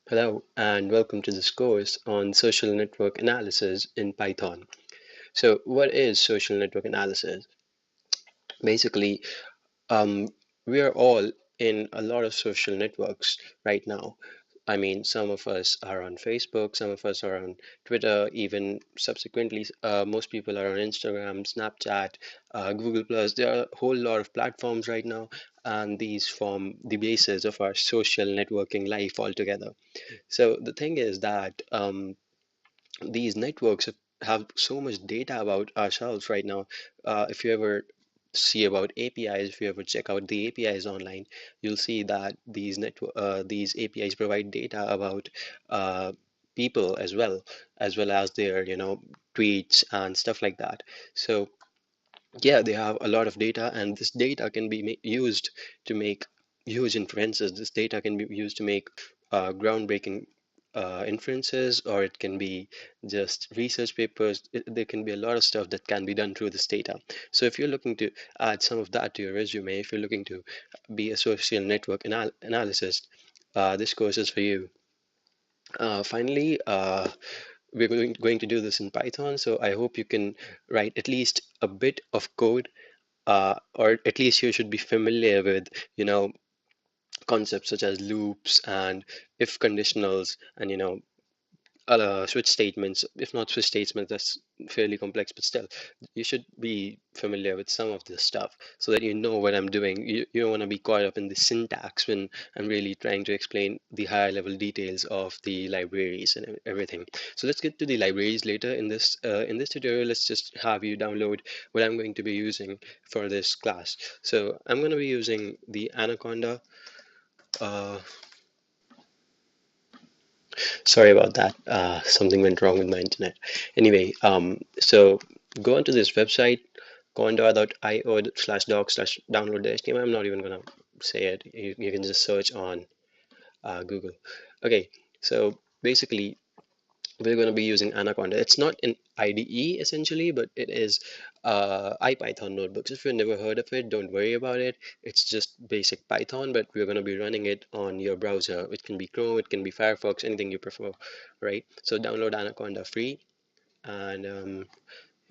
Hello and welcome to this course on social network analysis in Python. So what is social network analysis? Basically, um, we are all in a lot of social networks right now. I mean, some of us are on Facebook, some of us are on Twitter, even subsequently, most people are on Instagram, Snapchat, Google Plus. There are a whole lot of platforms right now, and these form the basis of our social networking life altogether. So the thing is that these networks have so much data about ourselves right now. If you ever see about APIs, if you ever check out the APIs online, you'll see that these APIs provide data about people as well as their tweets and stuff like that. So yeah, they have a lot of data, and this data can be used to make huge inferences. This data can be used to make groundbreaking inferences, or it can be just research papers. There can be a lot of stuff that can be done through this data. So if you're looking to add some of that to your resume, if you're looking to be a social network analyst, this course is for you. Finally, we're going to do this in Python, so I hope you can write at least a bit of code, or at least you should be familiar with, concepts such as loops and if conditionals and, switch statements. If not switch statements, that's fairly complex, but still, you should be familiar with some of this stuff so that you know what I'm doing. You don't want to be caught up in the syntax when I'm really trying to explain the higher level details of the libraries and everything. So let's get to the libraries later in this tutorial. Let's just have you download what I'm going to be using for this class. So I'm going to be using the Anaconda. Uh, Sorry about that. Something went wrong with my internet. Anyway, so go onto this website, conda.io/doc/download.html. I'm not even gonna say it. You can just search on Google. Okay, so basically we're going to be using Anaconda. It's not an IDE essentially, but it is IPython notebooks. If you've never heard of it, don't worry about it. It's just basic Python, but we're going to be running it on your browser. It can be Chrome, it can be Firefox, anything you prefer, right? So download Anaconda free, and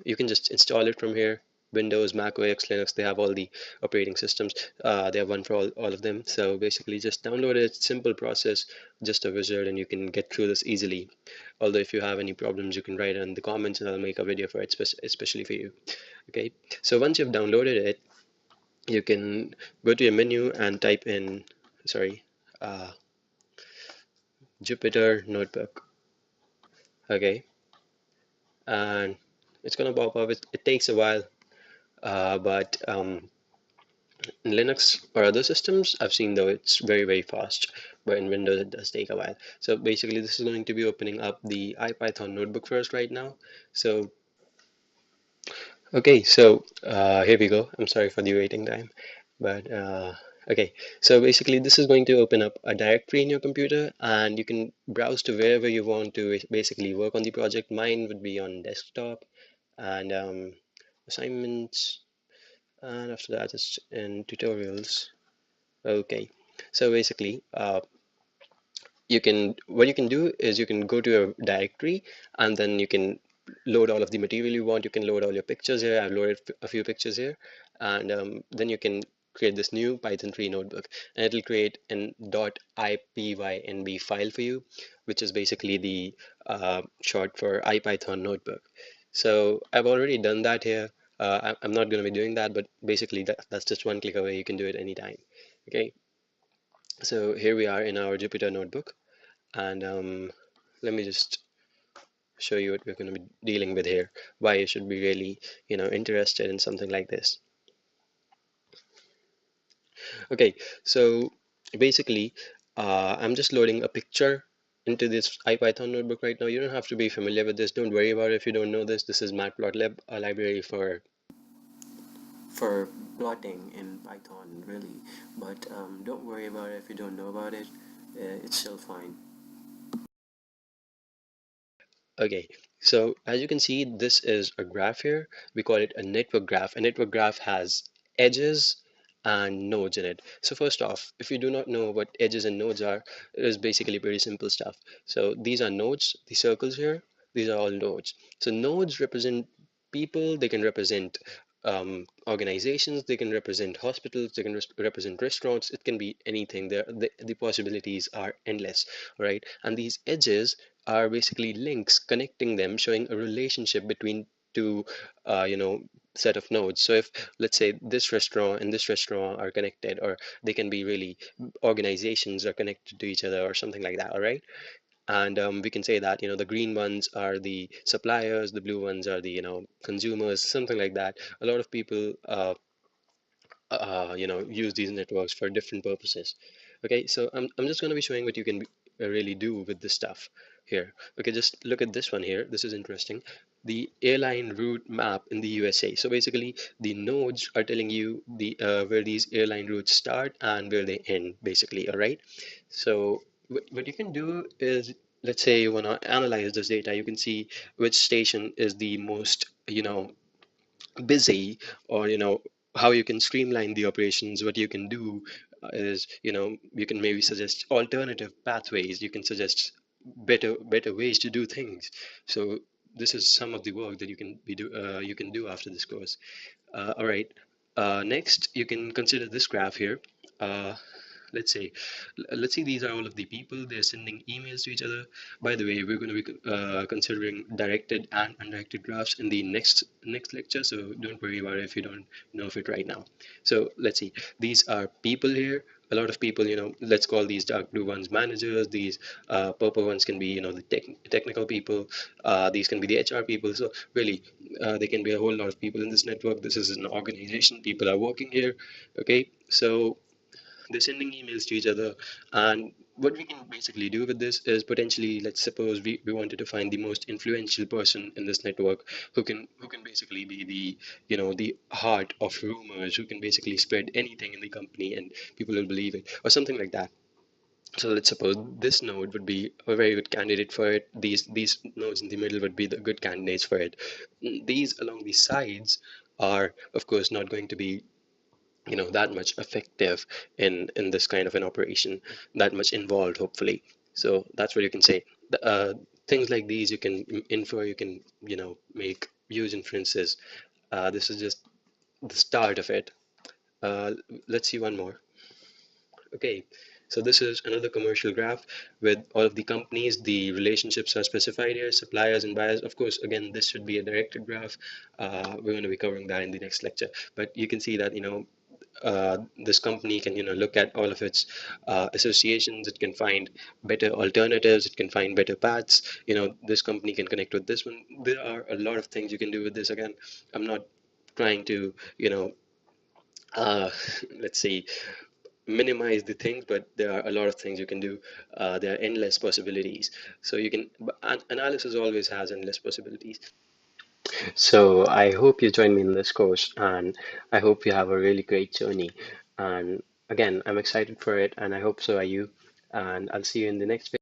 you can just install it from here. Windows, Mac OS, Linux, they have all the operating systems. They have one for all of them. So basically just download it, simple process, just a wizard, and you can get through this easily. Although if you have any problems, you can write it in the comments and I'll make a video for it, especially for you. Okay, so once you've downloaded it, you can go to your menu and type in, sorry, uh, Jupyter Notebook. Okay, and it's gonna pop up. It takes a while, but in Linux or other systems, I've seen though it's very fast, but in Windows it does take a while. So basically, this is going to be opening up the IPython notebook for us right now. So okay, so here we go. I'm sorry for the waiting time, but okay. So basically, this is going to open up a directory in your computer, and you can browse to wherever you want to basically work on the project. Mine would be on desktop, and assignments, and after that it's in tutorials. Okay, so basically, you can what you can do is you can go to a directory, and then you can load all of the material you want. You can load all your pictures here. I've loaded a few pictures here, and then you can create this new Python 3 notebook, and it'll create an .ipynb file for you, which is basically the short for IPython notebook. So I've already done that here. I'm not going to be doing that, but basically that's just one click away. You can do it anytime. Okay, so here we are in our Jupyter notebook, and let me just show you what we're going to be dealing with here, why you should be really, interested in something like this. Okay, so basically, I'm just loading a picture into this IPython notebook right now. You don't have to be familiar with this. Don't worry about it if you don't know this. This is Matplotlib, a library for plotting in Python, really. But don't worry about it if you don't know about it. It's still fine. Okay, so as you can see, this is a graph here. We call it a network graph. A network graph has edges and nodes in it. So first off, if you do not know what edges and nodes are, it is basically pretty simple stuff. So these are nodes, the circles here, these are all nodes. So nodes represent people, they can represent organizations, they can represent hospitals, they can represent restaurants, it can be anything. The possibilities are endless, right? And these edges are basically links connecting them, showing a relationship between two, set of nodes. So if, let's say, this restaurant and this restaurant are connected, or they can be really organizations are connected to each other or something like that, all right? And we can say that, the green ones are the suppliers, the blue ones are the, consumers, something like that. A lot of people use these networks for different purposes. Okay, so I'm just going to be showing what you can really do with this stuff here. Okay, just look at this one here. This is interesting. The airline route map in the USA. So basically, the nodes are telling you the where these airline routes start and where they end, basically. All right. So what you can do is, let's say you want to analyze this data, you can see which station is the most, busy, or how you can streamline the operations. What you can do is, you can maybe suggest alternative pathways, you can suggest better ways to do things. So this is some of the work that you can do after this course. All right. Next, you can consider this graph here. uh, let's say let's see, these are all of the people, they're sending emails to each other. By the way, we're going to be considering directed and undirected graphs in the next lecture, so don't worry about it if you don't know of it right now. So let's see, these are people here, a lot of people. Let's call these dark blue ones managers, these purple ones can be, the technical people, these can be the HR people. So really, there can be a whole lot of people in this network. This is an organization, people are working here. Okay, so they're sending emails to each other. And what we can basically do with this is, potentially, let's suppose we wanted to find the most influential person in this network, who can basically be the, the heart of rumors, who can basically spread anything in the company and people will believe it, or something like that. So let's suppose this node would be a very good candidate for it. These nodes in the middle would be the good candidates for it. These along the sides are, of course, not going to be, that much effective in this kind of an operation, that much involved, hopefully. So that's what you can say. Things like these you can infer, you can, make huge inferences. This is just the start of it. uh, let's see one more. Okay, so this is another commercial graph with all of the companies. The relationships are specified here, suppliers and buyers. Of course, again, this should be a directed graph. We're going to be covering that in the next lecture. But you can see that, this company can, look at all of its associations. It can find better alternatives. It can find better paths. This company can connect with this one. There are a lot of things you can do with this. Again, I'm not trying to, uh, let's see, minimize the things, but there are a lot of things you can do. There are endless possibilities. So you can, analysis always has endless possibilities. So I hope you join me in this course, and I hope you have a really great journey. And again, I'm excited for it, and I hope so are you. And I'll see you in the next video.